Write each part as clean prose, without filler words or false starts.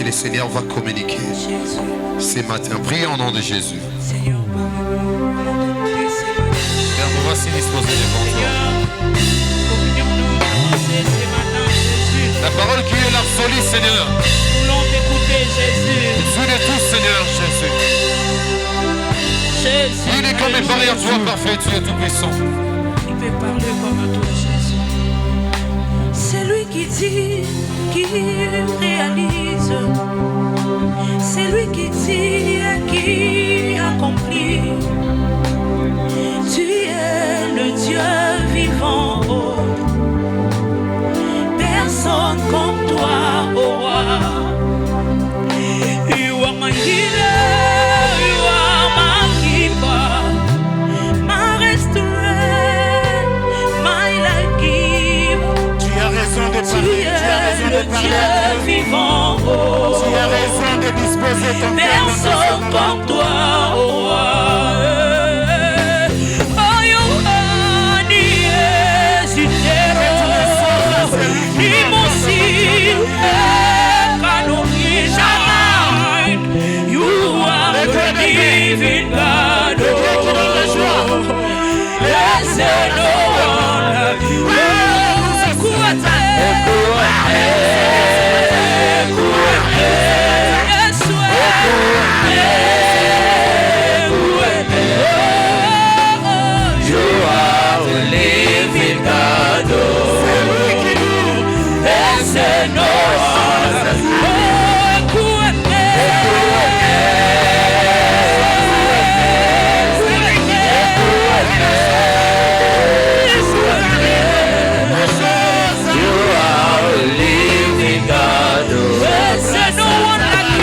le Seigneur va communiquer ce matin. Priez au nom de Jésus. Seigneur, Père, nous voici disposés devant toi. La parole qui est l'absolu, Seigneur. nous voulons t'écouter, Jésus. Dieu de tous, Seigneur Jésus. Jésus. Il est comme il paraît à toi, parfait, tu es tout puissant. Il peut parler comme à toi, Jésus. C'est lui qui dit, qui réalise. C'est lui qui dit, qui accomplit. Tu es le Dieu vivant. Oh. Personne comme toi, oh roi. You are my healer, you are my keeper, my restorer, my life giver. Tu as raison de Tu parler, es tu as raison le de parler. Dieu vivant, oh. Tu as raison de disposer ton cœur. Personne comme toi, oh roi. Oh, you are the You are the living God. There's no one like you. You are the living God. There's no one like you.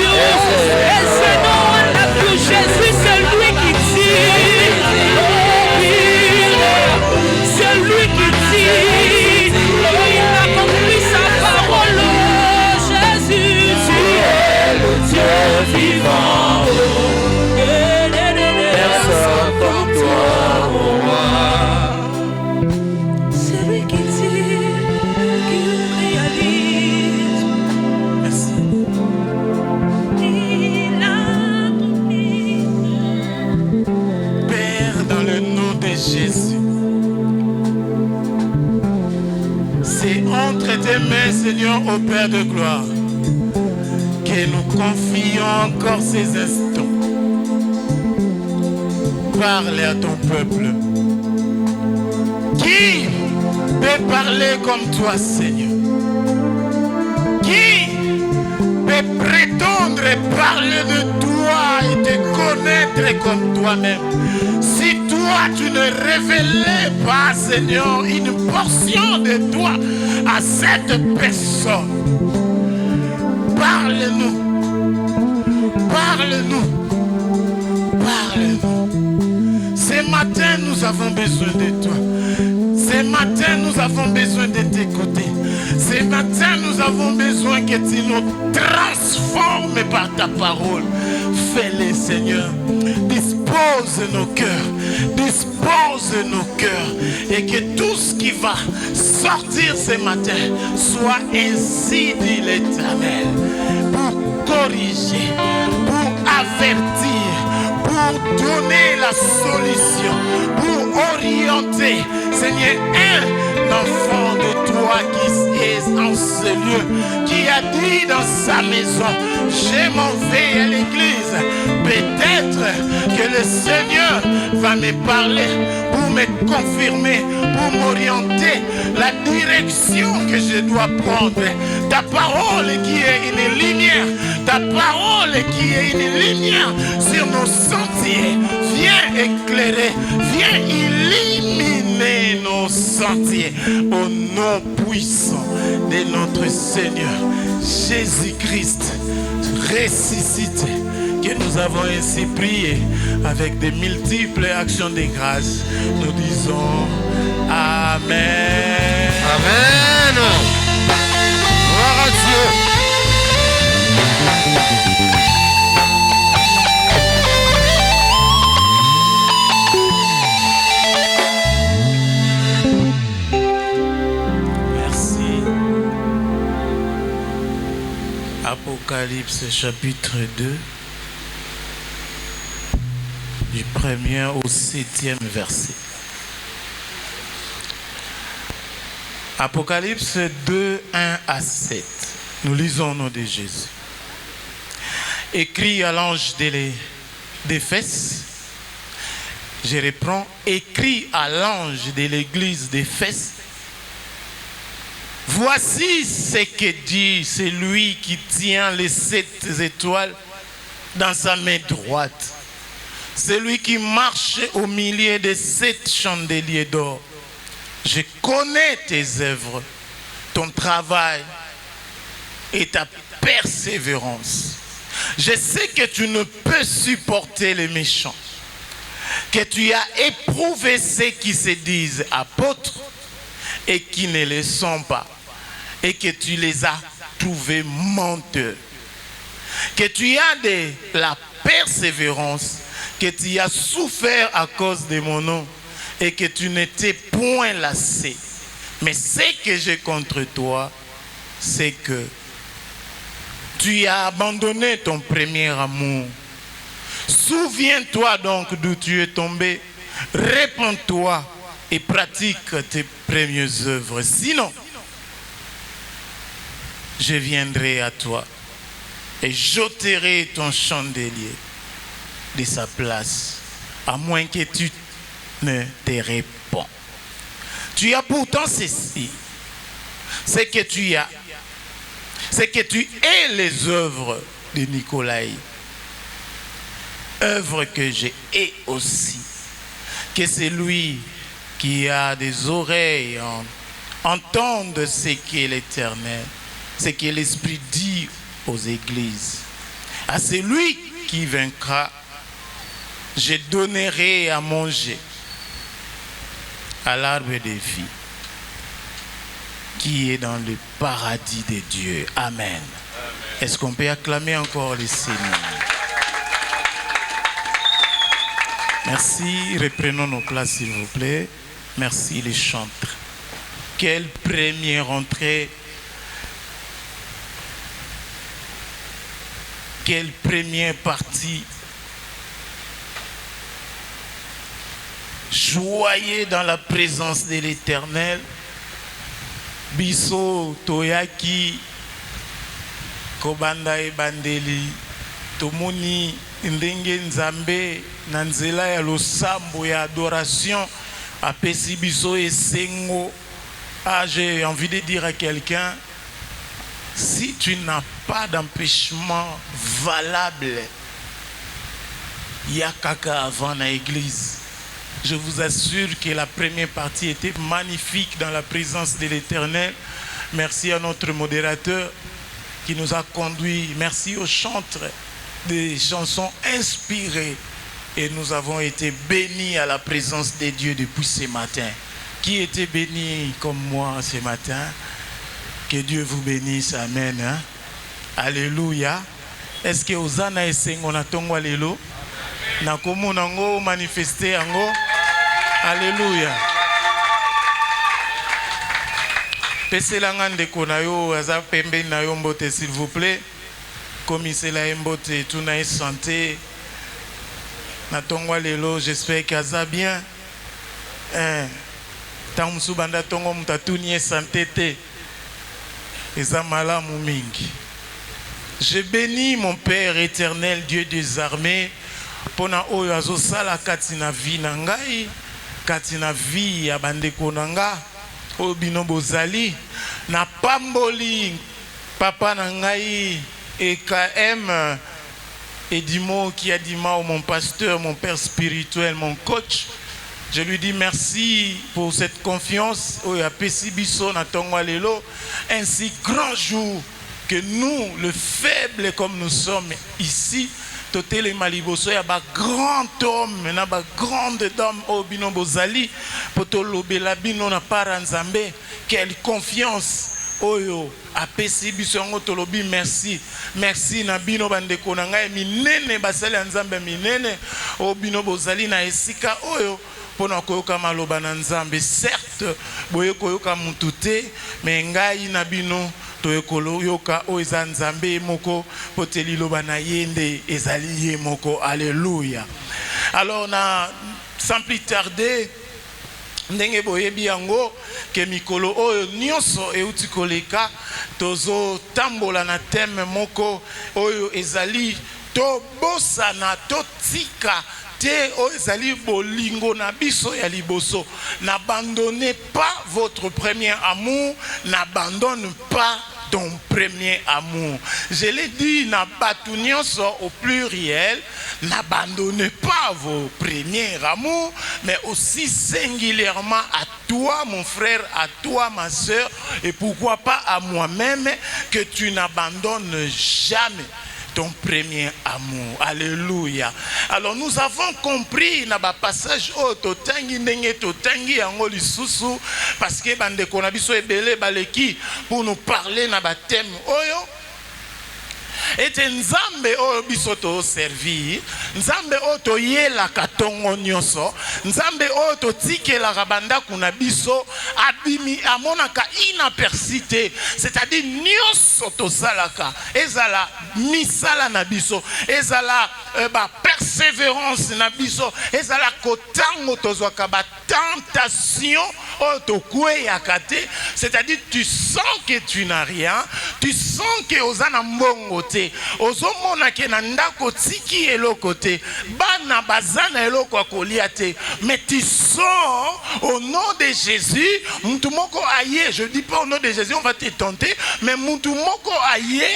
Seigneur, au Père de gloire, que nous confions encore ces instants. Parle à ton peuple. Qui peut parler comme toi, Seigneur? Qui peut prétendre parler de toi et te connaître comme toi-même? Si toi, tu ne révélais pas, Seigneur, une portion de toi à cette personne, parle-nous, parle-nous, parle-nous. Ce matin, nous avons besoin de toi. Ce matin, nous avons besoin de t'écouter. Ce matin, nous avons besoin que tu nous transformes par ta parole. Fais-le, Seigneur. Dispose nos cœurs. Dispose nos cœurs. Et que tout ce qui va sortir ce matin soit ainsi dit l'Éternel. Pour corriger, pour avertir, pour donner la solution, pour orienter, Seigneur, un enfant de toi qui est en ce lieu, qui a dit dans sa maison, je m'en vais à l'église. Peut-être que le Seigneur va me parler pour me confirmer, pour m'orienter la direction que je dois prendre. Ta parole qui est une lumière, ta parole qui est une lumière sur nos sentiers, viens éclairer, viens illuminer nos sentiers au nom puissant de notre Seigneur Jésus-Christ ressuscité, que nous avons ainsi prié avec de multiples actions de grâce. Nous disons Amen. Amen. Gloire à Dieu. Apocalypse Apocalypse chapitre 2, du 1er au 7e verset. Apocalypse 2, 1 à 7. Nous lisons au nom de Jésus. Écrit à l'ange d'Éphèse, je reprends, écrit à l'ange de l'église d'Éphèse, voici ce que dit celui qui tient les 7 étoiles dans sa main droite, celui qui marche au milieu des 7 chandeliers d'or. Je connais tes œuvres, ton travail et ta persévérance. Je sais que tu ne peux supporter les méchants, que tu as éprouvé ceux qui se disent apôtres et qui ne le sont pas, et que tu les as trouvés menteux, que tu as de la persévérance, que tu as souffert à cause de mon nom et que tu n'étais point lassé. Mais ce que j'ai contre toi, c'est que tu as abandonné ton premier amour. Souviens-toi donc d'où tu es tombé, répands-toi et pratique tes premières œuvres. Sinon, je viendrai à toi et j'ôterai ton chandelier de sa place, à moins que tu ne te réponds. Tu as pourtant ceci, c'est que tu as, c'est que tu es les œuvres de Nicolaï, œuvres que j'ai aussi, que celui qui a des oreilles entende ce qu'est l'Éternel, ce que l'Esprit dit aux églises. À celui qui vaincra, je donnerai à manger à l'arbre de vie qui est dans le paradis de Dieu. Amen. Est-ce qu'on peut acclamer encore le Seigneur? Merci. Reprenons nos places, s'il vous plaît. Merci les chantres. Quelle première entrée! Quelle première partie! Joyeux dans la présence de l'Éternel. Biso toyaki kobanda ebandeli tomoni ndenge nzambe na nzela ya losambo ya adoration apesi biso esengo. Ah, j'ai envie de dire à quelqu'un, si tu n'as pas d'empêchement valable, il y a caca avant la église. Je vous assure que la première partie était magnifique dans la présence de l'Éternel. Merci à notre modérateur qui nous a conduits. Merci aux chantres des chansons inspirées. Et nous avons été bénis à la présence de Dieu depuis ce matin. Qui était béni comme moi ce matin? Que Dieu vous bénisse. Amen. Hein? Alléluia. Est-ce que Osana et Sengo Tongo Alléluia? Nakomo nango manifester ango. Alléluia. Peselanga ndeko na yo aza pembe na yo mbote s'il vous plaît. Komisela mbote tuna santé. Na tongo lelo, j'espère qu'aza bien. Tamusu banda tongo mutatuni santé te. Eza malamu mingi. Je bénis mon Père éternel, Dieu des armées, pona oyo azosala kati na vi na ngai, kati na vi ya bandeko na nga, oyo bino bozali, na pamboli papa na ngai, EKM, Edimo qui a dit moi, mon pasteur, mon père spirituel, mon coach. Je lui dis merci pour cette confiance, oyo apesi biso na tongo lelo, ainsi grand jour que nous, le faible comme nous sommes ici, totele maliboso ya ba grand homme, na ba grande dame obino bozali, poto lobela bino na paranzambe, quelle confiance oyo apesi biso ngo tolobi merci. Merci na bino bandeko na ngai minene basali nzambe minene obino bozali na esika oyo pona koyoka maloba na nzambe. Certes boye koyoka mutu te, mais ngai na bino toyekolo yoka o eza nzambe moko poteli loba na yende ezali ye moko. Alléluia. Alors sans plus tarder, ndenge boyebi yango ke mikolo oyo nyonso euti koleka tozo tambola na thème moko oyo ezali to bosana to tika te o ezali bolingo na biso ya liboso. N'abandonnez pas votre premier amour, n'abandonne pas ton premier amour. Je l'ai dit, au pluriel, n'abandonnez pas vos premiers amours, mais aussi singulièrement à toi, mon frère, à toi, ma soeur, et pourquoi pas à moi-même, que tu n'abandonnes jamais ton premier amour. Alléluia. Alors nous avons compris na ba passage totangi ndenge totangi yango lisusu parce que bande konabiso ebele baleki pour nous parler na ba thème oyo. Et nzambe oyo biso to servir, nzambe oyo to yela katongo nyonso, nzambe oyo to tikela rabanda kuna biso abimi amonaka inapercité, c'est-à-dire nyonso to salaka, ezala misala na biso, ezala ba persévérance na biso, ezala kotango tozwaka ba tentation oyo to kweyaka te, c'est-à-dire tu sens que tu n'as rien, tu sens que ozana mbongo te, ozomona ke na ndako tiki eloko te, bana bazana eloko akolia te, mais tu sens au nom de Jésus, mutu moko aye, je dis pas au nom de Jésus on va te tenter, mais mutu moko aye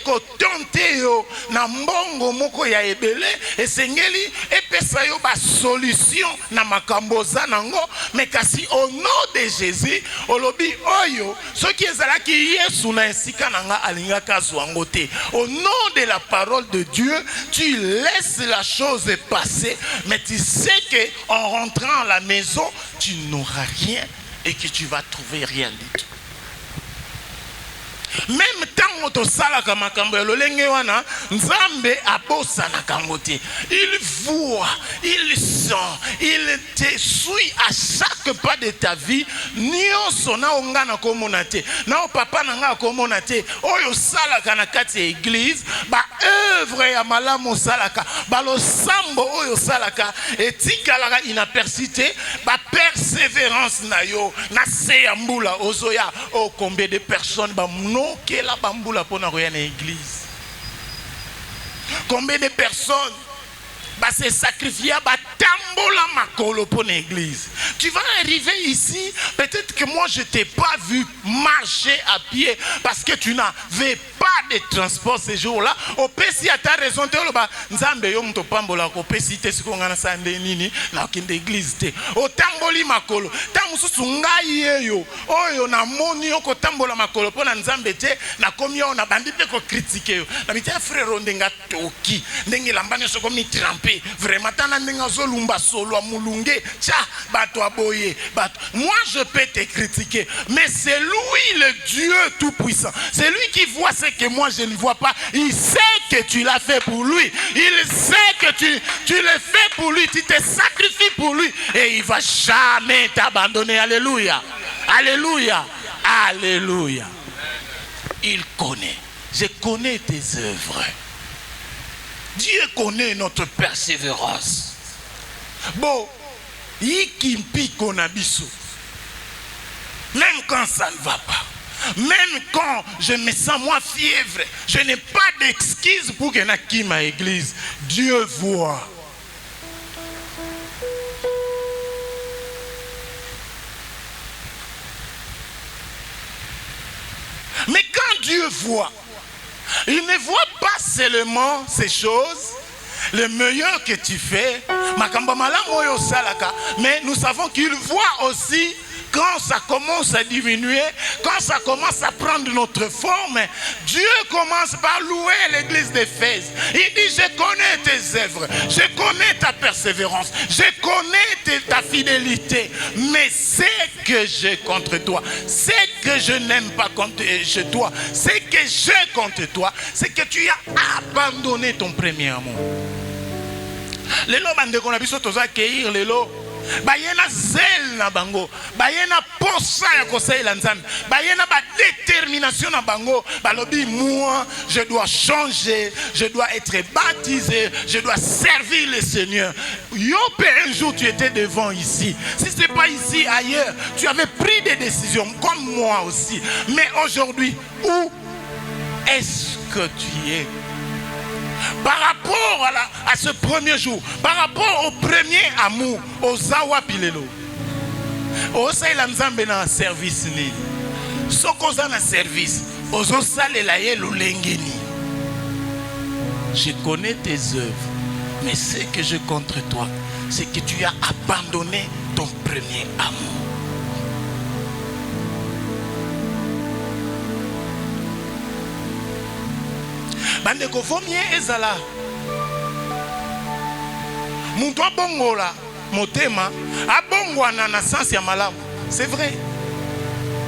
ko tenter yo na mbongo moko ya ebele esengeli epesa yo ba solution na makambo zanango, mais kasi au nom de Jésus olobi oyo soki ezalaki Yesu na esika nanga alingaka zwango te. Au nom de la parole de Dieu, tu laisses la chose passer, mais tu sais que en rentrant à la maison, tu n'auras rien et que tu vas trouver rien du tout. Même tant que salaka makambo lolenge wana nzambe abosa na kambote. Il voit, il sent, il te suit à chaque pas de ta vie. Nyonso na onga na komonate, na o papa na nga komonate. Oyo salaka na kati église, ba œuvre ya malamu salaka, ba lo sambo oyo salaka etikalaka inapercité, ba persévérance na yo na se ya mbula ozoya o combien de personnes ba que la bamboula pour na roya na église. Combien de personnes se sacrifier à tambola makolo pour l'église. Tu vas arriver ici, peut-être que moi je t'ai pas vu marcher à pied parce que tu n'avais pas de transport ce jour-là. Au pesi à ta raison te loba nzambe yo mto pambola ko pesi te siko ngana sande nini na kinde église te. O tamboli makolo, tamususu ngai yeyo. Oyo na moni yo ko tambola makolo pona nzambe te na komi yo na bandi pe ko critiquer yo. Na bitia frère ndenga toki, ndenge lambane soko mi tremper. Vraiment, moi je peux te critiquer, mais c'est lui le Dieu tout-puissant. C'est lui qui voit ce que moi je ne vois pas. Il sait que tu l'as fait pour lui. Il sait que tu le fais pour lui. Tu te sacrifies pour lui. Et il ne va jamais t'abandonner. Alléluia. Alléluia. Alléluia. Il connaît. Je connais tes œuvres. Dieu connaît notre persévérance. Bon, yikimpi konabiso. Même quand ça ne va pas, même quand je me sens moi fièvre, je n'ai pas d'excuse pour que n'aki ma église. Dieu voit. Mais quand Dieu voit, il ne voit pas seulement ces choses, le meilleur que tu fais, mais nous savons qu'il voit aussi quand ça commence à diminuer, quand ça commence à prendre notre forme. Dieu commence par louer l'église d'Éphèse. Il dit, je connais tes œuvres, je connais ta persévérance, je connais ta fidélité, mais ce que j'ai contre toi, ce que je n'aime pas chez toi, ce que j'ai contre toi, c'est que tu as abandonné ton premier amour. Lelo bande qu'on a biso toza accueillir lelo bayena zel na bango, bayena posa ya kosaela nzambe, bayena ba détermination na bango, balobi moi je dois changer, je dois être baptisé, je dois servir le Seigneur. Yo un jour tu étais devant ici, si ce n'est pas ici, ailleurs, tu avais pris des décisions comme moi aussi, mais aujourd'hui, où est-ce que tu es? Par rapport à ce premier jour, par rapport au premier amour, au Zawa Pilelo, au Saïla Nzambe na service ni, Sokoza na service, au Zosale la ye l'olengeni. Je connais tes œuvres, mais ce que je contre toi, c'est que tu as abandonné ton premier amour. Bandeko vomie ezala muntu abongola motema abongwana na sens ya malamu, c'est vrai.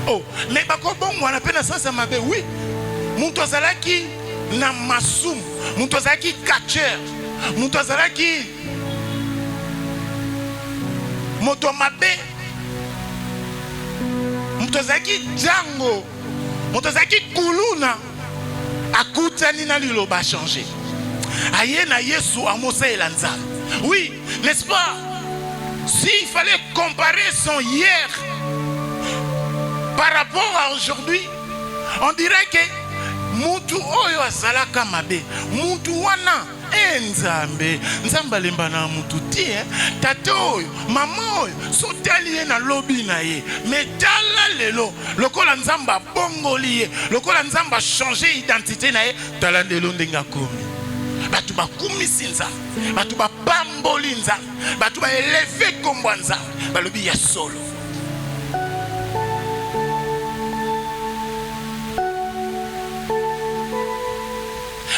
Oh, mais bako bongwana pe na sens ya mabe, oui. Muntu azalaki na masumu, muntu azalaki catcher, muntu azalaki moto mabe, muntu azalaki jango, muntu azalaki kuluna. Akutani na liloba changé. Aye na Yesu amosa elanza. Oui, n'est-ce pas? S'il fallait comparer son hier par rapport à aujourd'hui, on dirait que mutu oyo asalaka mabe, mutu wana Nzambe, Nzambe alemba na mutu ti, tata oyo, mama oyo, sotali ye na lobi na ye. Mais tala lelo, lokola Nzambe abongoli ye, lokola Nzambe a changé identité na ye, tala lelo ndenga komi. Batu ba kumisi Nzambe, batu ba pamboli Nzambe, batu ba eleve kombo Nzambe, balobi ya solo.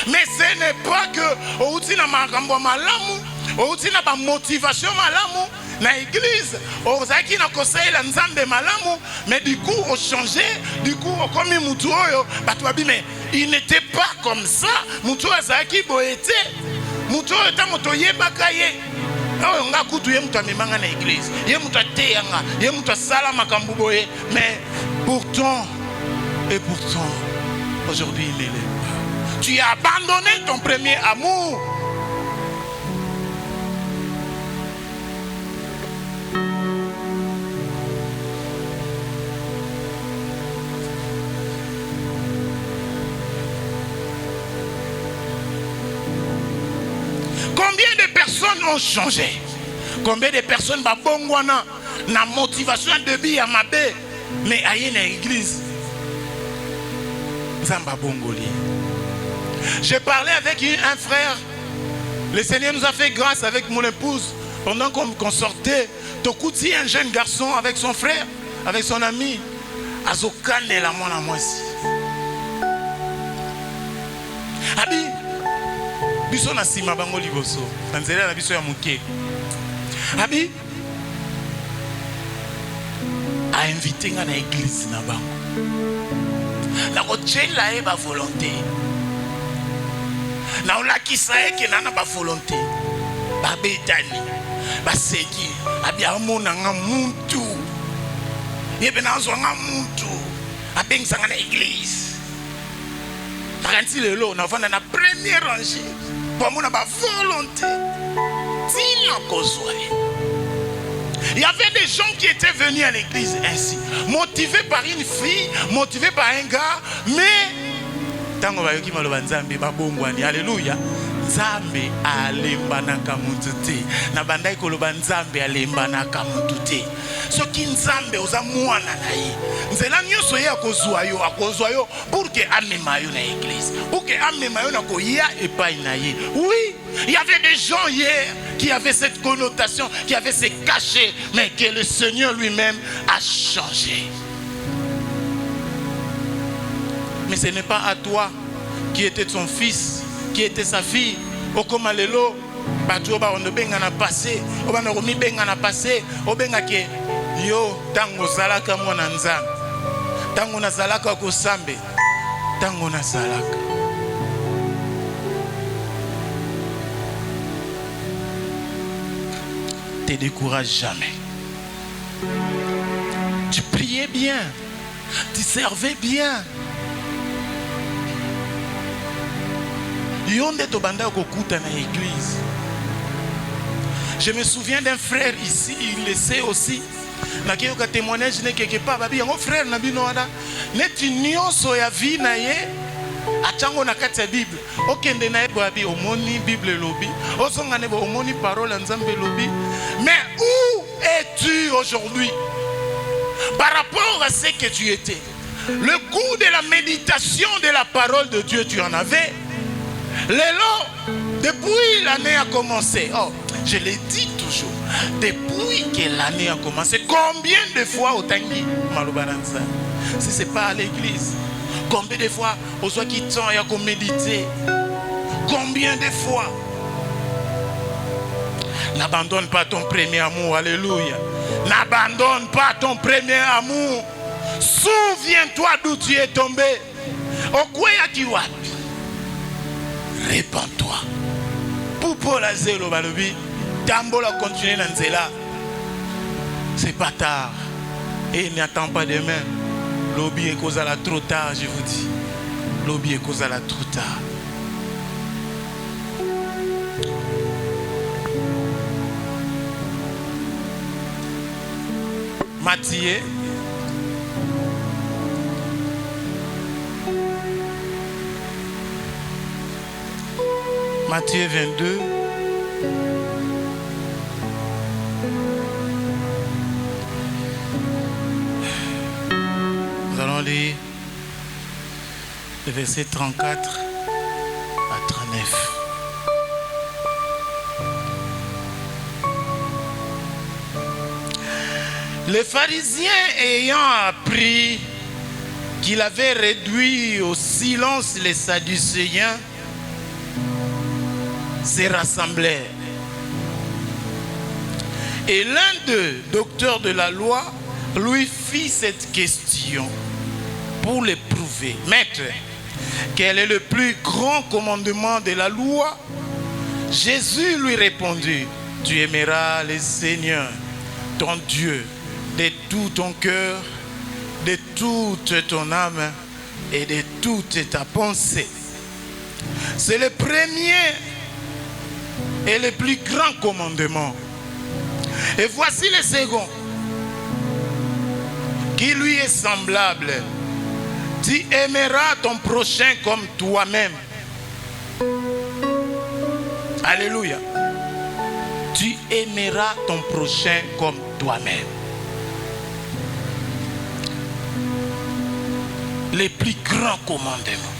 Mais ce n'est pas que outi na makambo malamu, outi na ba motivation malamu na église, ozaki na kosaela Nzambe malamu, mais du coup on changé, du coup on comme mutu oyo, batu babi mais il n'était pas comme ça, mutu azaki boete, mutu oyo ta moto yebaka ye. Oyo nga kutu ye mutu amemanga na église, ye mutu ateyanga, ye mutu asala makambo boye, mais pourtant aujourd'hui il est là. Tu as abandonné ton premier amour. Combien de personnes ont changé? Combien de personnes babongwana na motivation de vie à ma bé, mais aïe na église. Zamba bongoli. J'ai parlé avec un frère. Le Seigneur nous a fait grâce avec mon épouse. Pendant qu'on sortait, Tokouti, un jeune garçon avec son frère, avec son ami, Azokane la mona moisi. Abi, biso na sima bango liboso. Tanzela na biso ya muke. Abi, a invité nga na église na bango. La kochela eba volonté. Na olakisa eke nana ba volonté ba betani ba seki abia mona nga muntu yebe nazo nga muntu abengisa nga na église kanti lelo na vanda na première rangée pour mona ba volonté tino kozwa. Il y avait des gens qui étaient venus à l'église ainsi, motivés par une fille, motivés par un gars, mais tango bayoki maloba Nzambe babongwani. Alléluia. Nzambe alembanaka mutu te. Na bandai koloba Nzambe alembanaka mutu te. Soki Nzambe oza mwana na ye, nzela nyonso ye akozwa yo pour que amema yo na église, pour que amema yo na koya epai na ye. Oui, il y avait des gens hier qui avaient cette connotation, qui avaient ces cachets, mais que le Seigneur lui-même a changé. Mais ce n'est pas à toi qui était son fils, qui était sa fille. Okoma lelo, batu ba on benga na passé, oba na romi benga na passé, obenga ke yo tango zalaka mwana Nzambe. Tango na zalaka ko sambe, tango na zalaka. te décourage jamais. Tu priais bien, tu servais bien. Yonde tobanda kokuta na église. Je me souviens d'un frère ici, il le sait aussi. Na kiyoka témoignage ne quelque part babi yango frère na bino ada neti nyonso ya vie na ye achango na kati ya Bible. Okende na ye babi omoni Bible lobi. Osonga ne omoni parole nzambe lobi. Mais où es-tu aujourd'hui par rapport à ce que tu étais? Le goût de la méditation de la parole de Dieu, tu en avais. Lélo, depuis l'année a commencé, oh, je l'ai dit toujours, depuis que l'année a commencé, combien de fois au Tangi, Maloubaranza, si ce n'est pas à l'église, combien de fois aux soins qui t'ont et à méditer, combien de fois? N'abandonne pas ton premier amour, alléluia. N'abandonne pas ton premier amour. Souviens-toi d'où tu es tombé. Okwea kiwapi. Répands-toi. Poupo la zélo balobi. Tambola continue dans zéla. C'est pas tard. Et n'attends pas demain. Lobby est cause à la trop tard, je vous dis. Lobby est cause à la trop tard. Matthieu. Matthieu 22. Nous allons lire le verset 34 à 39. Les pharisiens ayant appris qu'il avait réduit au silence les Sadducéens, se rassemblèrent. Et l'un d'eux, docteur de la loi, lui fit cette question pour l'éprouver. Maître, quel est le plus grand commandement de la loi? Jésus lui répondit, tu aimeras le Seigneur, ton Dieu, de tout ton cœur, de toute ton âme et de toute ta pensée. C'est le premier et le plus grand commandement. Et voici le second, qui lui est semblable. Tu aimeras ton prochain comme toi-même. Alléluia. Tu aimeras ton prochain comme toi-même. Les plus grands commandements.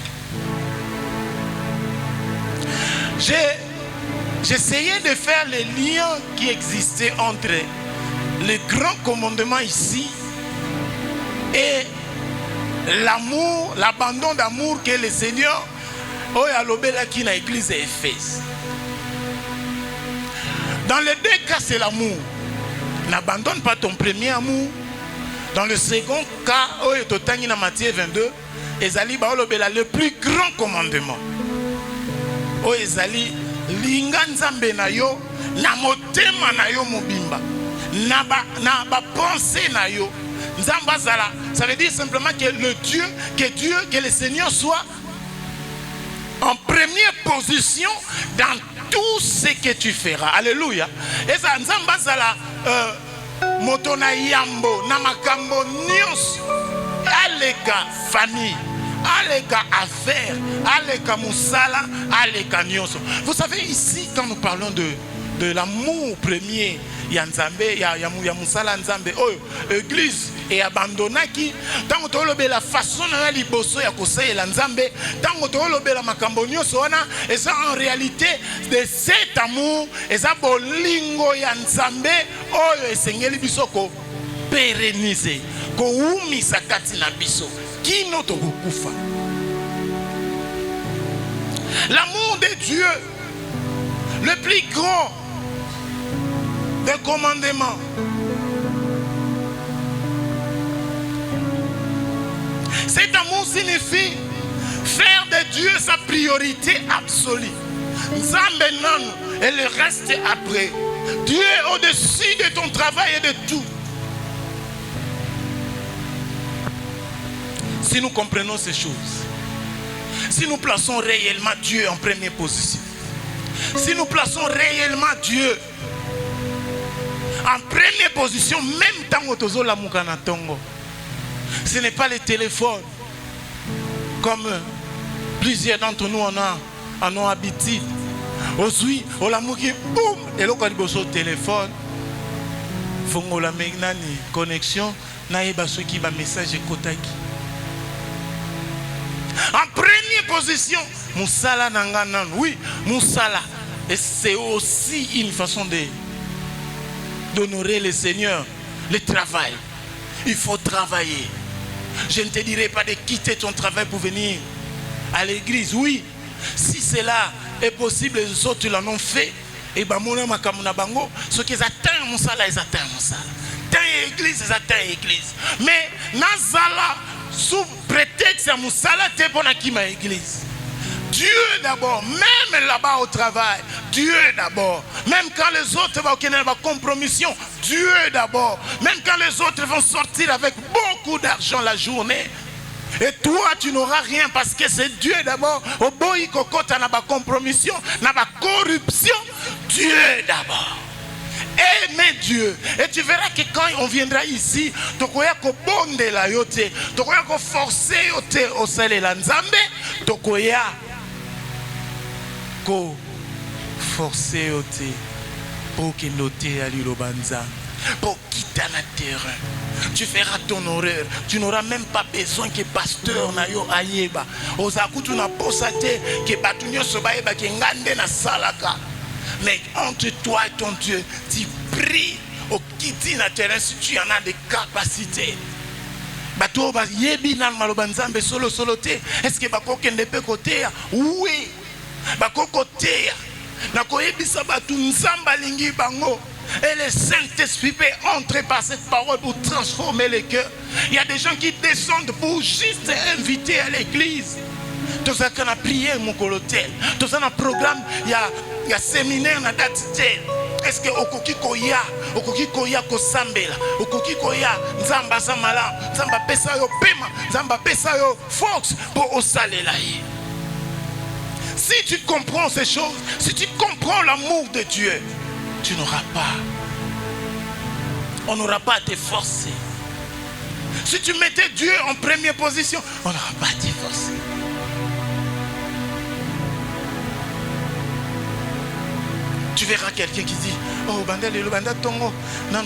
J'essayais de faire les liens qui existaient entre les grands commandements ici et l'amour, l'abandon d'amour que le Seigneur a lobé là qui dans l'église d'Éphèse. Dans les deux cas, c'est l'amour. N'abandonne pas ton premier amour. Dans le second cas, dans Matthieu 22, ezali le plus grand commandement. Ezali linga nzambe na yo na motema na yo mobimba na ba pensée na yo nzamba zala. Ça veut dire simplement que que le Seigneur soit en première position dans tout ce que tu feras. Alléluia. Et ça nzamba zala moto na yambo na makambo nyonso aleka famille, aleka affaire, aleka musala, aleka nyonso. Vous savez ici quand nous parlons de l'amour premier ya nzambe ya musala nzambe oyo église et abandonnaki tango tolobe la façon na liboso ya kosala nzambe tango tolobe la makambo nyonso wana eza en réalité de cet amour eza bolingo ya nzambe oyo esengeli biso ko pérenniser ko umisa kati na biso kino tokokufa. L'amour de Dieu, le plus grand des commandements. Cet amour signifie faire de Dieu sa priorité absolue. Nzambe non et le reste après. Dieu est au-dessus de ton travail et de tout. Si nous comprenons ces choses, si nous plaçons réellement Dieu en première position, si nous plaçons réellement Dieu en première position, même tant que nous la mukana tongo, ce n'est pas le téléphone comme plusieurs d'entre nous en ont habitude. Aujourd'hui, on la mouki, boum, et là quand on a téléphone, faut la megnani connexion, naïba ceux qui va message kotaki. En première position, Moussala Nanganan, oui, Moussala. Et c'est aussi une façon d'honorer le Seigneur, le travail. Il faut travailler. Je ne te dirai pas de quitter ton travail pour venir à l'église. Oui, si cela est possible, les autres l'en ont fait. Et bien, ceux qui atteignent Moussala, ils atteignent Moussala. Tant église, ils atteignent l'église. Mais, Nazala, sous prétexte à Moussala, t'es bon à qui ma église. Dieu d'abord, même là-bas au travail, Dieu d'abord. Même quand les autres vont obtenir la compromission, Dieu d'abord. Même quand les autres vont sortir avec beaucoup d'argent la journée, et toi tu n'auras rien parce que c'est Dieu d'abord. Au boy kokota n'a pas compromission, n'a pas corruption, Dieu d'abord. Aimez Dieu. Et tu verras que quand on viendra ici, tu vas bonde la yote, tu vas forcer au sel la nzambe, tu vas forcer au thé pour qu'il note à l'ulobanza, pour quitter la terre. Tu feras ton horreur. Tu n'auras même pas besoin que pasteur na yo ayeba. Ozakutu na posate que batunyo sobaeba que ngande na salaka. Mais entre toi et ton Dieu, tu pries au quitter la terre si tu en as des capacités. Bato ba yebi nan malobanzambe solo te. Est-ce que bako kende pe côté? Oui. Bako côté. Na koyebisa batu nzamba lingi bango. Et le Saint-Esprit peut entrer par cette parole pour transformer les cœurs. Il y a des gens qui descendent pour juste inviter à l'église. Tout ça qu'on a prié mon colotel. Tout ça dans le programme, il y a séminaire na date tel. Est-ce que okoki koya ko sambela, okoki koya nzamba samala, nzamba pesa yo pema, nzamba pesa yo force pour osalela. Si tu comprends ces choses, si tu comprends l'amour de Dieu, tu n'auras pas. On n'aura pas à te forcer. Si tu mettais Dieu en première position, on n'aura pas à te forcer. Tu verras quelqu'un qui dit, oh bandel le banda tongo, non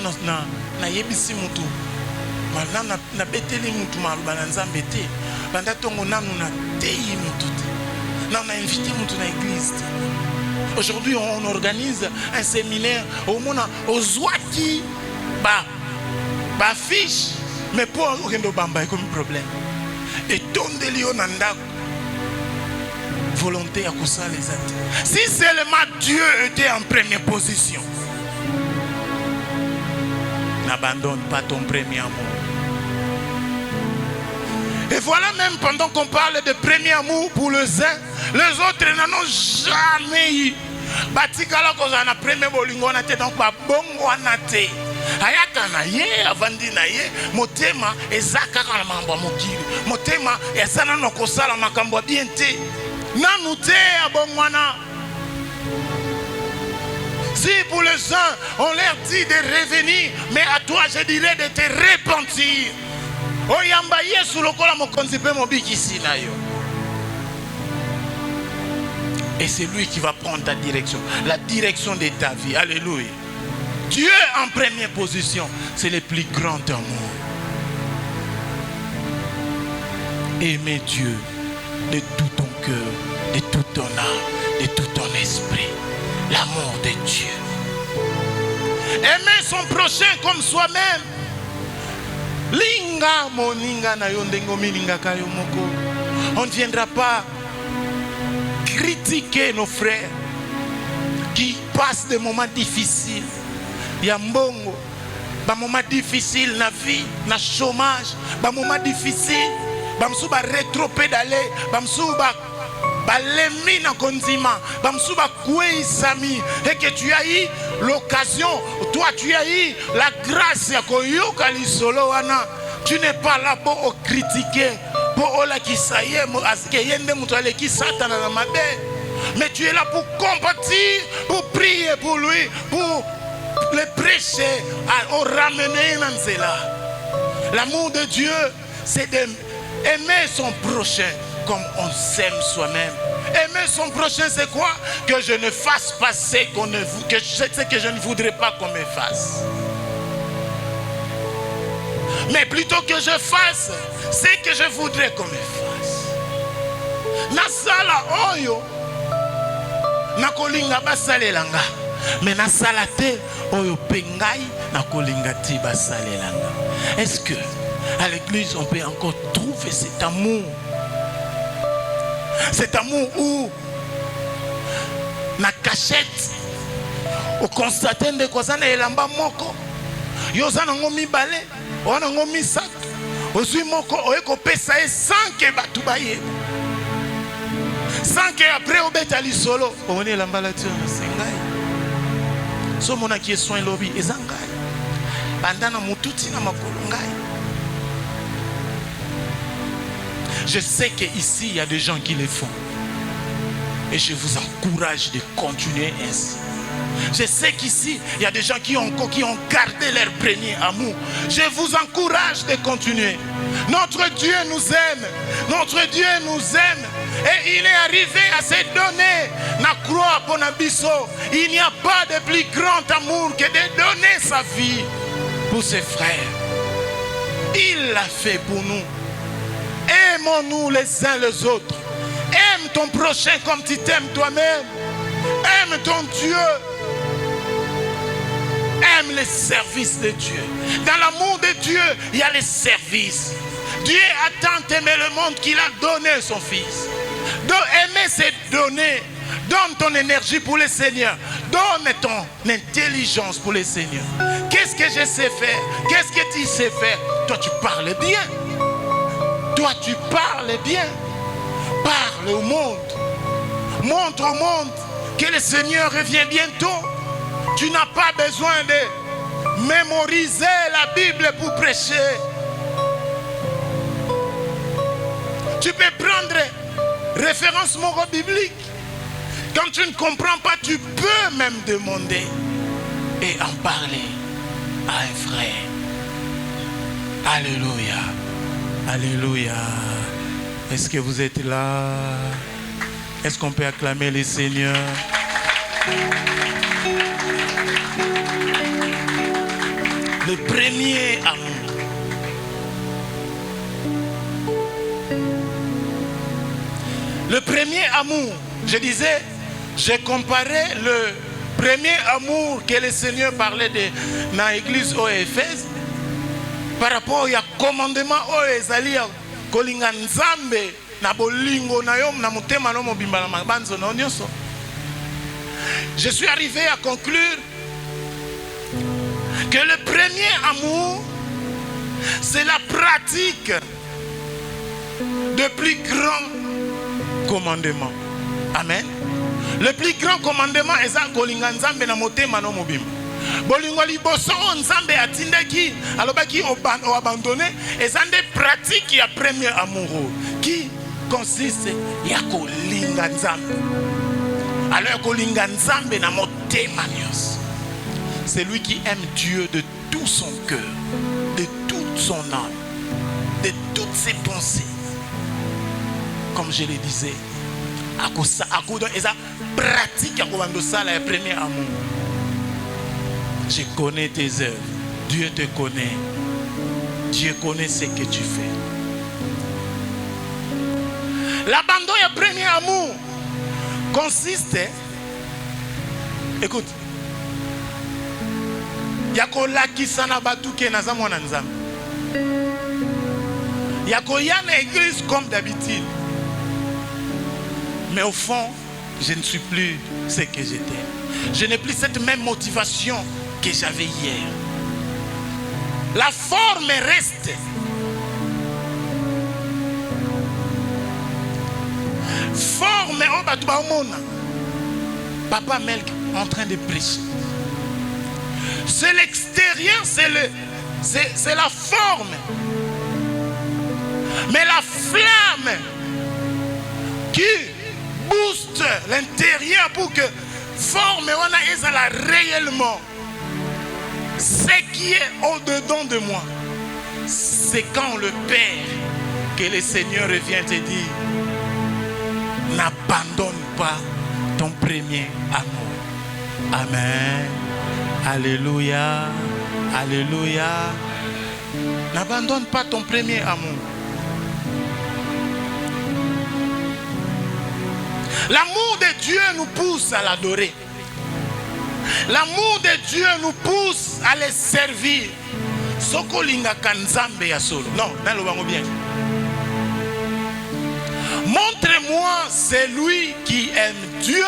na yebisi mutu, malna na beteli mutu ma bananza bete, banda tongo nanu na tei mutu, non na invité mutu na église. Aujourd'hui, on organise un séminaire au monde aux Zouaki, bah fiche, mais pour Rendo Bamba comme problème. Et ton délire nanda volonté à cause les actes. Si seulement Dieu était en première position, n'abandonne pas ton premier amour. Et voilà, même pendant qu'on parle de premier amour pour les uns, les autres n'en ont jamais eu. Batikala koza na premier bolingo na te donc ba bongo na te. Ayaka na ye avandi na ye motema ezaka kana mambo mokili. Motema ezana no kosala makambo bien te. Nanu te abongwana. Si pour les uns on leur dit de revenir, mais à toi je dirais de te repentir. Oyamba yesu lokola mokonzi pe mobikisi na yo. Et c'est lui qui va prendre ta direction, la direction de ta vie. Alléluia. Dieu en première position, c'est le plus grand amour. Aimer Dieu de tout ton cœur, de toute ton âme, de tout ton esprit. L'amour de Dieu. Aimer son prochain comme soi-même. Linga moninga na yondengo mininga kayo moko. On ne viendra pas critiquer nos frères qui passent des moments difficiles. Yambongo, des moments difficiles dans la vie, dans le chômage, des moments difficiles, bamsou ba rétropédaler, bamsou ba balemi na kondima, bamsu bakwe isami, et que tu as eu l'occasion, toi tu as eu la grâce ya koyoka lisolo wana. Tu n'es pas là pour critiquer, pour la kisaye, aske yende mutale ki satana na mabe. Mais tu es là pour compatir, pour prier pour lui, pour le prêcher, au ramener dans cela. L'amour de Dieu, c'est d'aimer son prochain comme on s'aime soi-même. Aimer son prochain, c'est quoi? Que je ne fasse pas ce que je ne voudrais pas qu'on me fasse. Mais plutôt que je fasse ce que je voudrais qu'on me fasse. Nasala oyo nakolinga basalelanga, mais nasala te oyo pengai nakolinga ti basalelanga. Est-ce que à l'église on peut encore trouver cet amour? Cet amour où na cachette au constater de quoi ça na elamba moko yozana ngomi balé ona ngomi sak ozui moko oyeko pesa e sans que batu baye, sans que après obeta lisolo on est elamba la tio na sengai so mona ki soin lobby ezangai bandana mututi na makolo ngai. Je sais qu'ici, il y a des gens qui le font. Et je vous encourage de continuer ainsi. Je sais qu'ici, il y a des gens qui ont gardé leur premier amour. Je vous encourage de continuer. Notre Dieu nous aime. Notre Dieu nous aime. Et il est arrivé à se donner la croix pour Nabiso. Il n'y a pas de plus grand amour que de donner sa vie pour ses frères. Il l'a fait pour nous. Aimons-nous les uns les autres. Aime ton prochain comme tu t'aimes toi-même. Aime ton Dieu. Aime les services de Dieu. Dans l'amour de Dieu, il y a les services. Dieu a tant aimé le monde qu'il a donné son Fils. Donc aimer, c'est donner. Donne ton énergie pour le Seigneur. Donne ton intelligence pour le Seigneur. Qu'est-ce que je sais faire? Qu'est-ce que tu sais faire? Toi, tu parles bien. Toi, tu parles bien. Parle au monde. Montre au monde que le Seigneur revient bientôt. Tu n'as pas besoin de mémoriser la Bible pour prêcher. Tu peux prendre référence moro biblique. Quand tu ne comprends pas, tu peux même demander et en parler à un frère. Alléluia. Alléluia. Est-ce que vous êtes là? Est-ce qu'on peut acclamer le Seigneur? Le premier amour. Le premier amour, je disais, j'ai comparé le premier amour que le Seigneur parlait de dans l'église au Éphèse par rapport au commandement au Esalia kolinga nzambe na bolingo na yo na mutema no mobimba na mabanzo na onyoso. Je suis arrivé à conclure que le premier amour, c'est la pratique de plus grand commandement. Amen. Le plus grand commandement est ça kolinga nzambe na motema no mobimba. Bolingo liboso nzambe atindaki alobaki abandonné et ça des pratiques ya premier amour qui consiste ya kolinga nzambe. Alors kolinga nzambe na motema nyos. C'est lui qui aime Dieu de tout son cœur, de toute son âme, de toutes ses pensées. Comme je le disais, à cause de ça pratique à le premier amour. Je connais tes œuvres. Dieu te connaît. Dieu connaît ce que tu fais. L'abandon du premier amour consiste, écoute, yakolakisana batuke naza mwana nzambe. Yakoya na église comme d'habitude. Mais au fond, je ne suis plus ce que j'étais. Je n'ai plus cette même motivation que j'avais hier. La forme reste. Forme forme, Papa Melk en train de prêcher. C'est l'extérieur, c'est la forme. Mais la flamme qui booste l'intérieur pour que forme on a réellement ce qui est au-dedans de moi. C'est quand le Père que le Seigneur revient te dire, n'abandonne pas ton premier amour. Amen. Alléluia. Alléluia. N'abandonne pas ton premier amour. L'amour de Dieu nous pousse à l'adorer. L'amour de Dieu nous pousse à le servir. Sokolinga kanzambe ya solo. Non, nalobango bien. Montre-moi celui qui aime Dieu,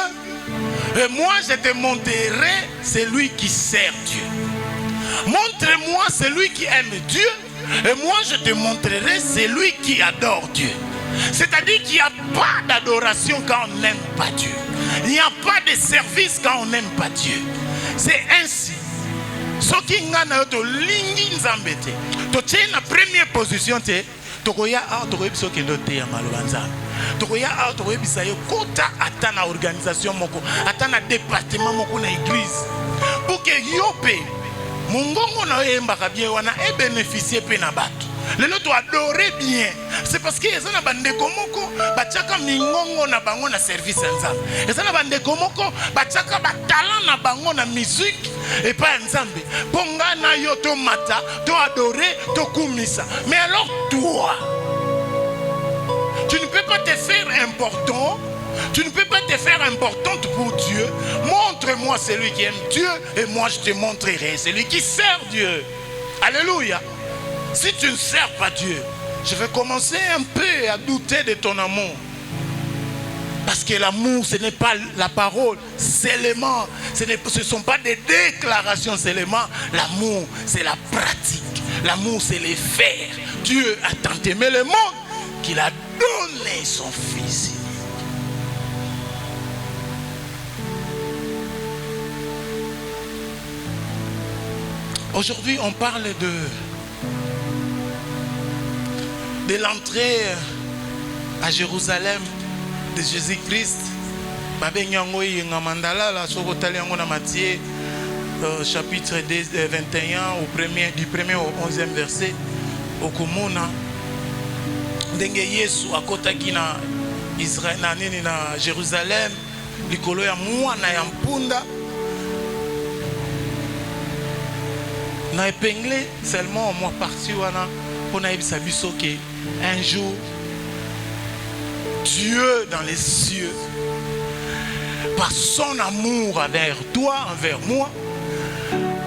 et moi je te montrerai celui qui sert Dieu. Montre-moi celui qui aime Dieu, et moi je te montrerai celui qui adore Dieu. C'est-à-dire qu'il n'y a pas d'adoration quand on n'aime pas Dieu. Il n'y a pas de service quand on n'aime pas Dieu. C'est ainsi. Ce qui ngana to lingi nzambete. To tient la première position te tokoya a tokoya biso kendo te ya malobanza. Tokoya a tokoya bisa yo kota atana organisation moko, atana département moko na église. Pour que yope mungongo na yembaka bien wana e bénéficier pe na bato. Les autres adorer bien. C'est parce que les gens bande komoko bachaka mingongo na bango na service nzambe. Les gens bande komoko bachaka ba talent na bango na musique et pas nzambe. Ponga na yo to mata, to adorer, to kumisa. Mais alors toi, tu ne peux pas te faire important. Tu ne peux pas te faire importante pour Dieu. Montre-moi celui qui aime Dieu et moi je te montrerai celui qui sert Dieu. Alléluia. Si tu ne sers pas Dieu, je vais commencer un peu à douter de ton amour. Parce que l'amour, ce n'est pas la parole seulement. Ce ne sont pas des déclarations seulement. L'amour, c'est la pratique. L'amour, c'est les faire. Dieu a tant aimé le monde qu'il a donné son Fils. Aujourd'hui, on parle de l'entrée à Jérusalem de Jésus-Christ. Chapitre 21 du 1er au 11e verset. Okumuna ndenge Yesu akotaki na Israël na Jérusalem likolo ya mwana ya mpunda na épinglé seulement moi parti wana pour naïbisa biso que un jour Dieu dans les cieux par son amour envers toi, envers moi,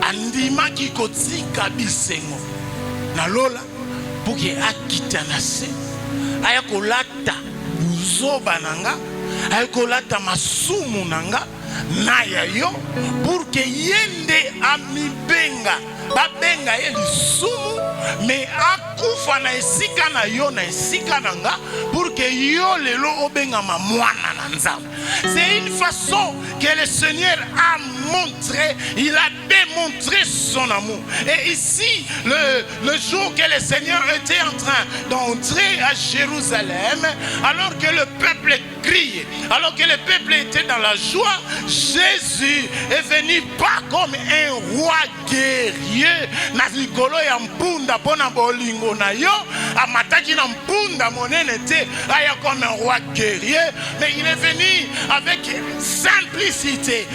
andima ki kotika bisengo na lola pour que akitanase aya kolata buzoba nanga aya kolata masumu nanga na yo pour que yende amibenga babenga ye lisumu mais akufa na esika na yo na esika nanga pour que yo lelo obengama mwana na nzambe. C'est une façon que le Seigneur a montré, il a démontré son amour. Et ici, le jour que le Seigneur était en train d'entrer à Jérusalem, alors que le peuple criait, alors que le peuple était dans la joie, Jésus est venu pas comme un roi guerrier, na likolo ya mpunda pona bolingo na yo, amataki na mpunda monene te, aya comme un roi guerrier, mais il est venu avec simplicité,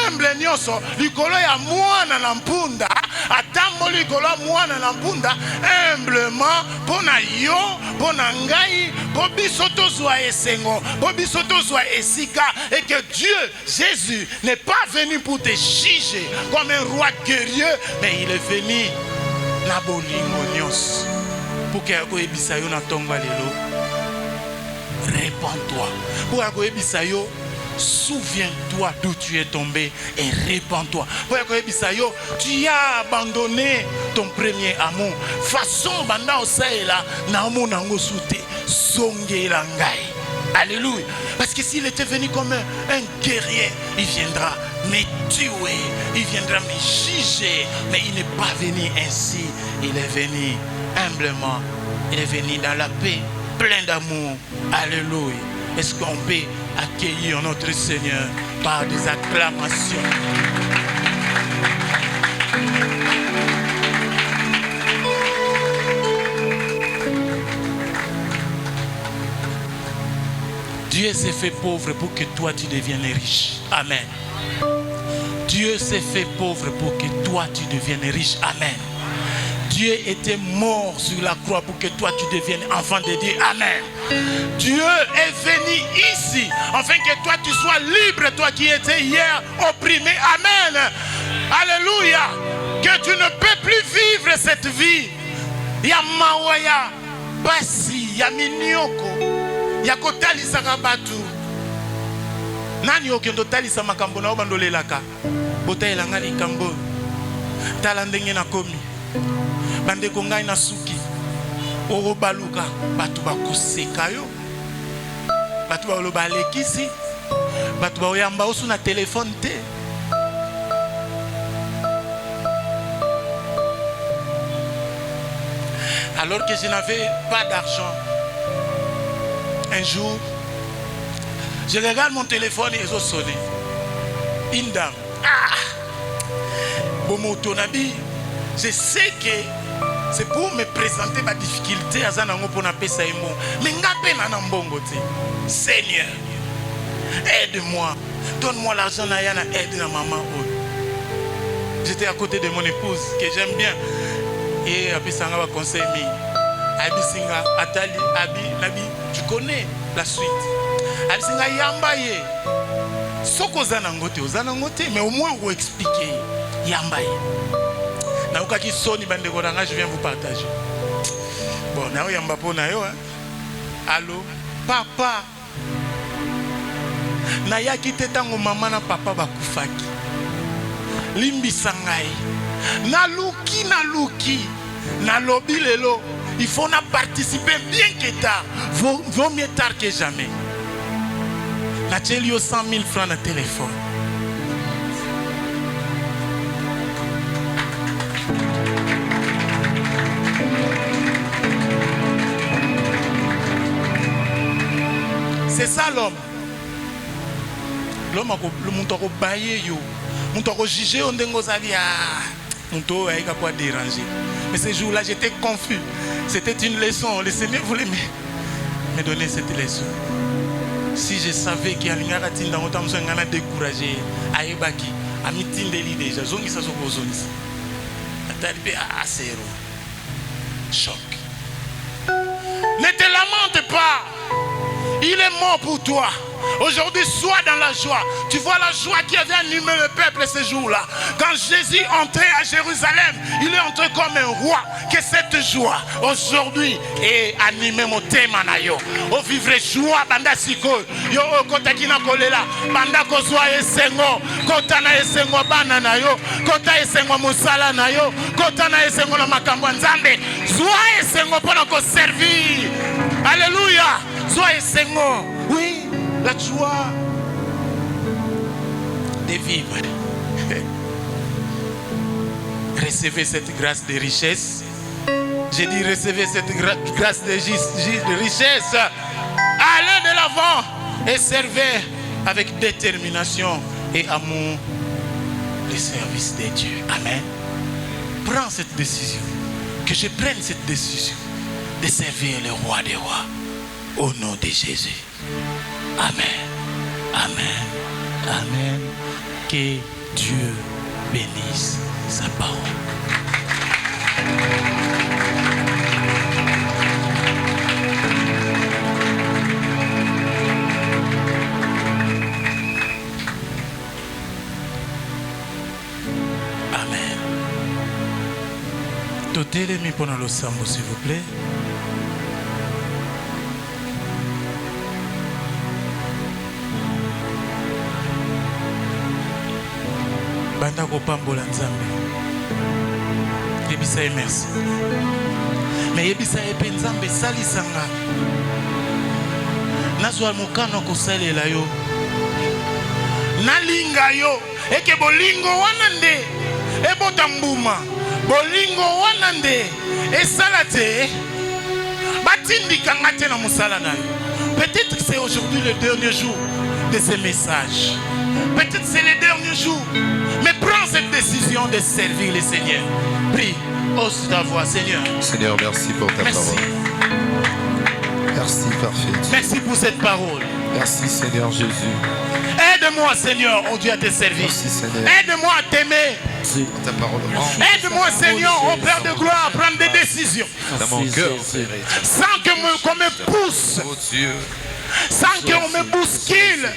humble nyoso, likolo ya mwana na mpunda, atambo likolo ya mwana na mpunda, humblement, pona yo, pona ngai, po biso tozwa esengo, po biso tozwa esika, et que Dieu, Jésus, n'est pas venu pour te juger comme un roi guerrier, mais il est venu na bolingo nyos, pour que ako ebisa yo na tonga lelo. Répands-toi. Pour ako ebisa yo, souviens-toi d'où tu es tombé et répands-toi. Pour ako ebisa yo, tu as abandonné ton premier amour. Façon banda osaela na amour nango soute songe langai. Alléluia. Parce que s'il était venu comme un guerrier, il viendra me tuer, il viendra me juger. Mais il n'est pas venu ainsi. Il est venu humblement. Il est venu dans la paix, plein d'amour. Alléluia. Est-ce qu'on peut accueillir notre Seigneur par des acclamations? Dieu s'est fait pauvre pour que toi tu deviennes riche. Amen. Dieu s'est fait pauvre pour que toi tu deviennes riche. Amen. Dieu était mort sur la croix pour que toi tu deviennes enfant de Dieu. Amen. Dieu est venu ici afin que toi tu sois libre, toi qui étais hier opprimé. Amen. Alléluia. Que tu ne peux plus vivre cette vie. Ya mawaya basi ya minioko. Ya kotalisa kabatu. Nani okendo talisa makambo na obandolelaka. Bota elanga likambo. Tala ndenge na komi. Bande kongai na suki. Oro baluka batu bakoseka yo. Batu ba loba lekisi. Batu ba oyamba osu na téléphone te. Alors que je n'avais pas d'argent. Un jour, je regarde mon téléphone et ils ont sonné. Une dame. Ah! Bon, mon tonabi, je sais que c'est pour me présenter ma difficulté à Zanango pour n'appeler ça et moi. Mais n'appelle pas Nambongo. Seigneur, aide-moi. Donne-moi l'argent, Nayana, aide ma maman. J'étais à côté de mon épouse, que j'aime bien. Et après, ça va conseiller. Abi Singa, Atali, Abi, Nabi, tu connais la suite. Abi Singa, Yambaye. Soko Zanangote, mais au moins vous expliquer. Yambaye. Naouka qui sonne, je viens vous partager. Bon, Naou Yambapo Nayo. Allô, papa. Naya qui tango maman na papa bakufaki. Limbi Sangai. Naluki. Nalobi lelo. Il faut participer bien que tard. Vaut mieux tard que jamais. N'a-t-il 100 000 francs de téléphone? C'est ça l'homme. L'homme a le bailler yo. Mon toko juger on dengo zalia. Mon toko a pas déranger. Mais ce jour-là, j'étais confus. C'était une leçon. Le Seigneur voulait me donner cette leçon. Si je savais qu'il y a une garatine dans mon temps, je suis découragé. Aïbaki, Amitin Deli déjà. Zongi sa soko zongi. Atalibé à zéro. Choc. Ne te lamente pas. Il est mort pour toi. Aujourd'hui, sois dans la joie. Tu vois la joie qui avait animé le peuple ce jour-là. Quand Jésus entrait à Jérusalem, il est entré comme un roi. Que cette joie, aujourd'hui, est animée mon thème. Au vivre joie, banda siko. Yo, kota kina kolela. Banda ko joie esengo. Kota na esengo banana yo. Kota esengo musala na yo. Kota na esengo na makambo nzambe. Joie esengo pour nous servir. Alléluia. Joie esengo. Oui. La joie de vivre. Recevez cette grâce de richesse. J'ai dit recevez cette grâce de richesse. Allez de l'avant et servez avec détermination et amour le service de Dieu. Amen. Prends cette décision. Que je prenne cette décision de servir le roi des rois. Au nom de Jésus. Amen. Amen. Amen. Que Dieu bénisse sa parole. Amen. Totelemi pendant le sambo, s'il vous plaît. Banda ko pambola nzambe. Yebisa merci. Mais yebisa epe nzambe salisanga. nazwa mokano kosalela yo nalinga yo eke bolingo wana nde ebota mbuma bolingo wana nde esala te batindika nga te na mosala na yo. Peut-être que c'est aujourd'hui le dernier jour de ce message. Peut-être c'est le dernier jour. Mais prends cette décision de servir le Seigneur. Prie, ose ta voix, Seigneur. Seigneur, merci pour ta parole. Merci, parfait. Merci pour cette parole. Merci, Seigneur Jésus. Aide-moi, Seigneur, oh Dieu, à te servir. Merci, Seigneur. Aide-moi à t'aimer. Ta parole. Aide-moi, Seigneur, au Père de gloire, à prendre des décisions. Dans mon cœur, sans qu'on me pousse. oh Dieu. Sans qu'on me bouscule.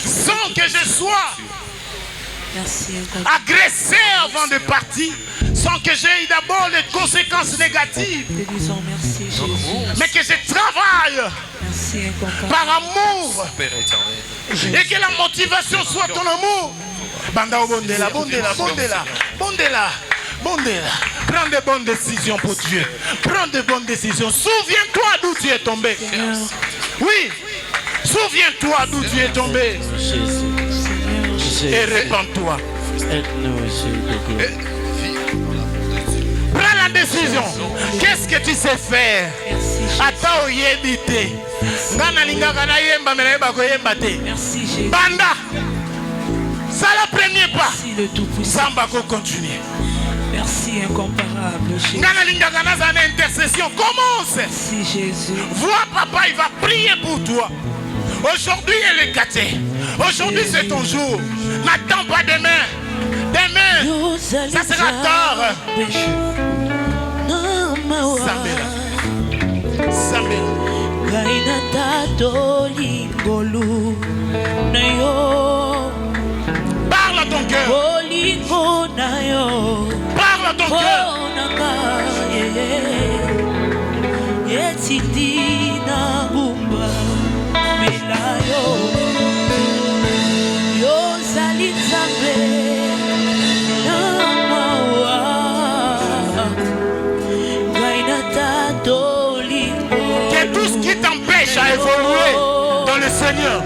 Sans que je sois agressé avant de partir. Sans que j'aie d'abord les conséquences négatives. Mais que je travaille par amour. Père éternel. Et que la motivation soit ton amour. Banda bondela, bondela, bondela, bondela, bondela. Prends de bonnes décisions pour Dieu. Prends de bonnes décisions. Souviens-toi d'où tu es tombé. Oui. Souviens-toi d'où tu es tombé. Et répands-toi. Prends la décision. Qu'est-ce que tu sais faire? Ata oyebite. Ngana lingaka na yemba meleba ko yemba te. Banda. Ça le premier pas. Samba ko continuer. Merci incomparable Jésus. Ngana lingaka na zana intercession. Commence. Merci Jésus. Vois papa, il va prier pour toi. Aujourd'hui elle est gâtée. Aujourd'hui c'est ton jour. N'attends pas demain. Demain, ça sera tard. Sambela. Sambela. Parle à ton cœur. Parle à ton cœur. Que tout ce qui t'empêche à évoluer dans le Seigneur,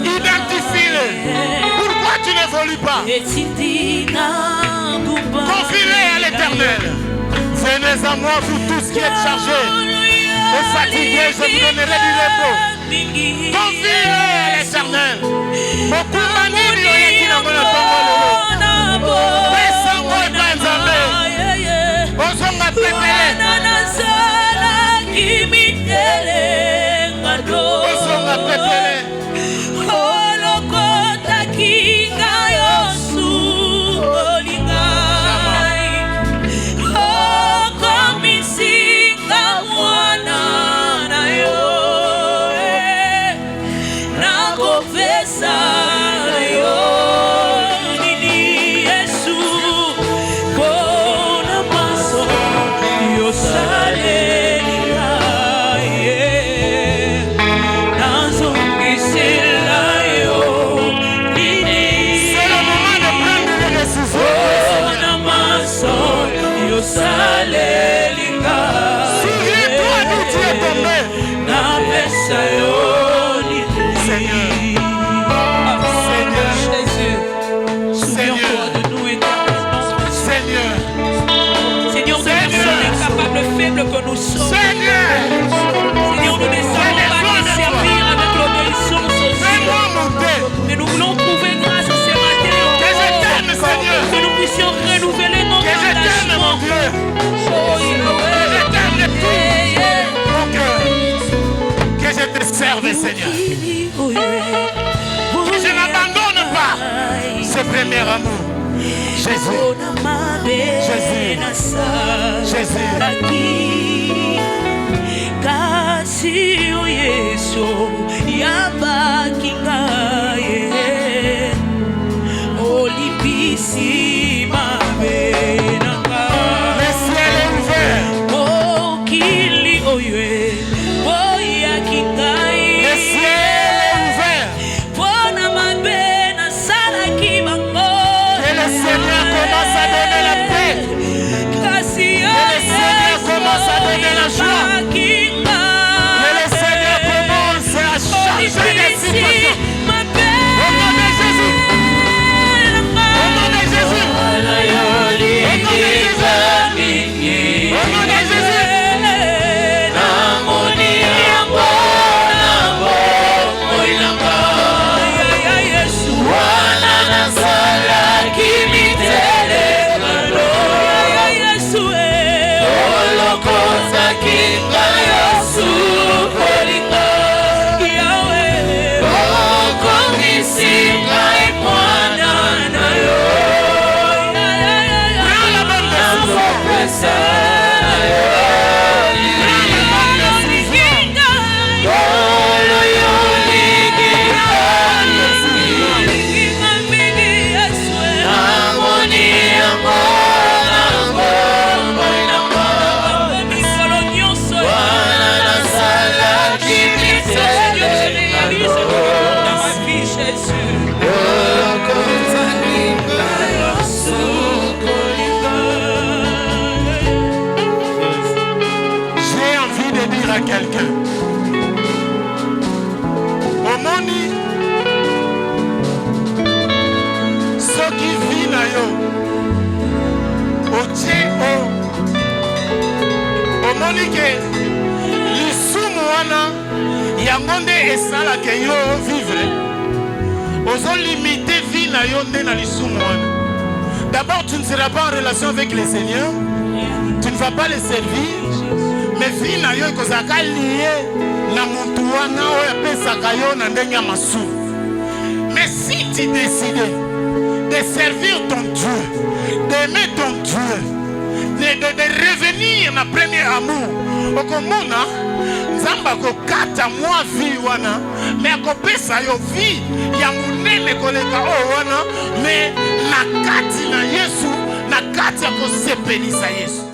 identifie-le. Pourquoi tu n'évolues pas? Confie-le à l'Éternel. Venez à moi, vous tous qui êtes chargés et fatigués, je vous donnerai du repos. Confie-le à l'Éternel. Souviens-toi d'où tu es tombé. Seigneur. Seigneur. Souviens-toi de nous éternellement. Seigneur. Seigneur, nous sommes incapables, faibles que nous sommes. Seigneur. Seigneur, nous ne savons pas te servir avec l'obéissance aussi. Mais nous voulons trouver grâce à ces matins. Que je t'aime, Seigneur. Que nous puissions renouveler nos Que je t'aime, mon Dieu. Que je t'aime de tout mon cœur. Que je te serve, Seigneur. Que je n'abandonne pas ce premier amour. Jésus. Jésus. Jésus. Le ciel est ouvert. Le ciel est ouvert. Que le Seigneur commence à donner la paix. Que le Seigneur commence à donner la omoni ke lisumu wana yango nde esalaka yo vivre ozolimite vie na yo nde na lisumu wana. D'abord, tu ne seras pas en relation avec le Seigneur, tu ne vas pas le servir, mais vie na yo ekozaka lié na muntu wana oyo apesaka yo na ndenge ya masumu. Mais si tu décides de servir ton Dieu, d'aimer ton Dieu, de revenir na premier amour, okomona nzamba kokata mwa vie wana, mais akopesa yo vie ya munene koleka o wana, mais na kati na Yesu, na kati ya kosepelisa Yesu.